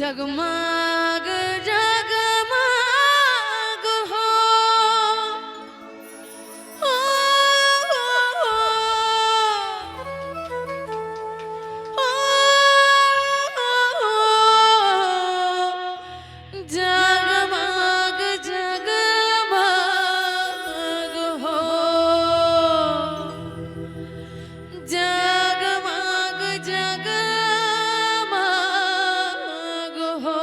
जगमग जगमग हो, जगमग जगमग हो, जगमग जगमग हो।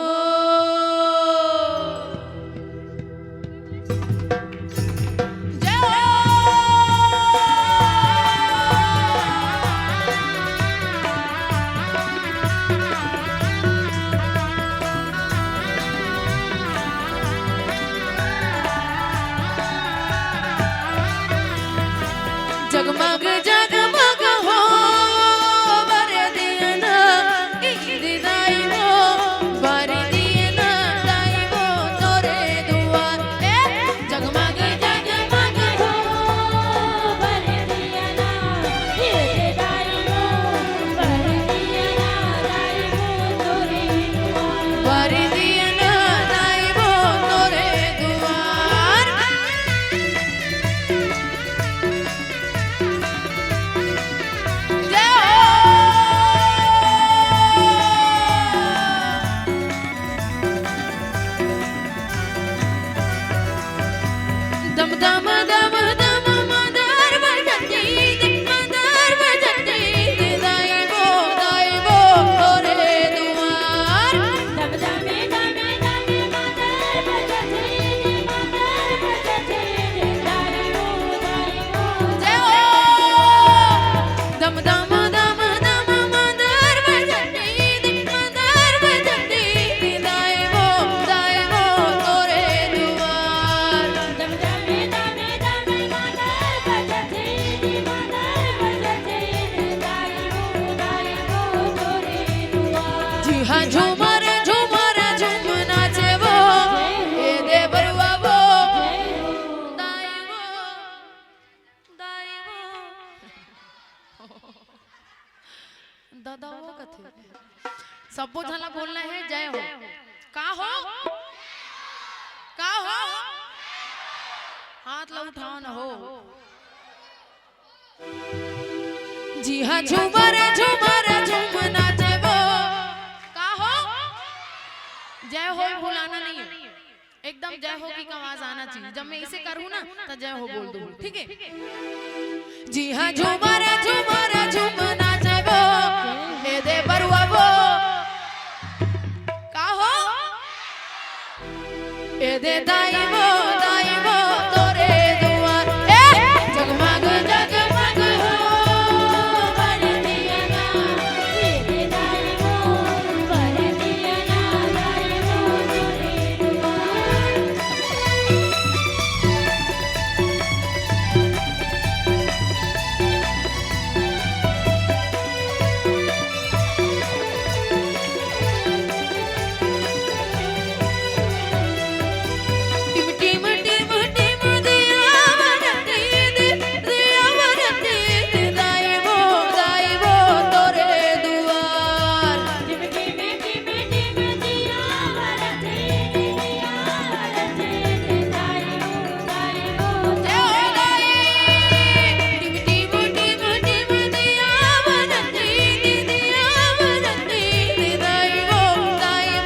जगमग जगमग हो बर दिन दाई हो, बर दिन दाई हो तोरे दुआर। जगमग जगमग हो बर दिन दाई हो, बर दिन दाई हो तोरे दुआर, बर दिन दाई हो तोरे दुआर। दम दम दम दम मदर बजती दाई वो तोरे दुआर। दम दम दम दम मदर बजती दाई वो जय हो। दम दम दम दम मदर बजती दाई वो तोरे दुआर। दम दम जी हाँ झूमर झूमर झूम नाचे वो ए दे बरुआ वो दाई वो दादा वो कथे सबो झला बोलना है जय हो का हो हाथ ला उठाओ ना हो। जी हाँ झूमर झूमर झूम नाचे वो का हो जय हो भुलाना नहीं है, एकदम जय हो की आवाज आना चाहिए। जब मैं इसे करूँ ना तो जय हो बोल दूँ, ठीक है। जी हाँ झूमर झूमर झूम नाचे वो ए दे बरुआ वो का हो ए दे दाई वो तोरे दुआर। जगमग जगमग हो बर दिया ए दे दाई वो बर दिया दाई वो तोरे दुआर। टिम टिम टिम टिम दिया बरती दाई वो तोरे दुआर। टिम टिम टिम टिम दिया बरती दाई वो जय हो दाई। टिम टिम टिम टिम दिया बरती दाई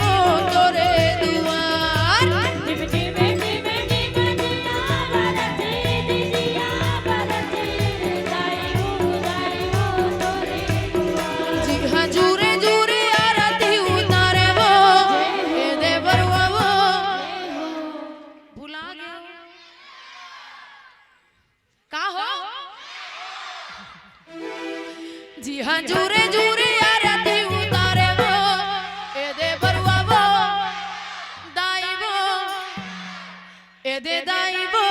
वो तोरे दुआर। टिम टिम जी हाँ जूरे जूरे आरती उतारे वो ए दे बरुआ वो भुला गए का हो। जी हाँ जूरे जूरे आरती उतारे वो ए दे बरुआ वो दाई वो ए दे दाई वो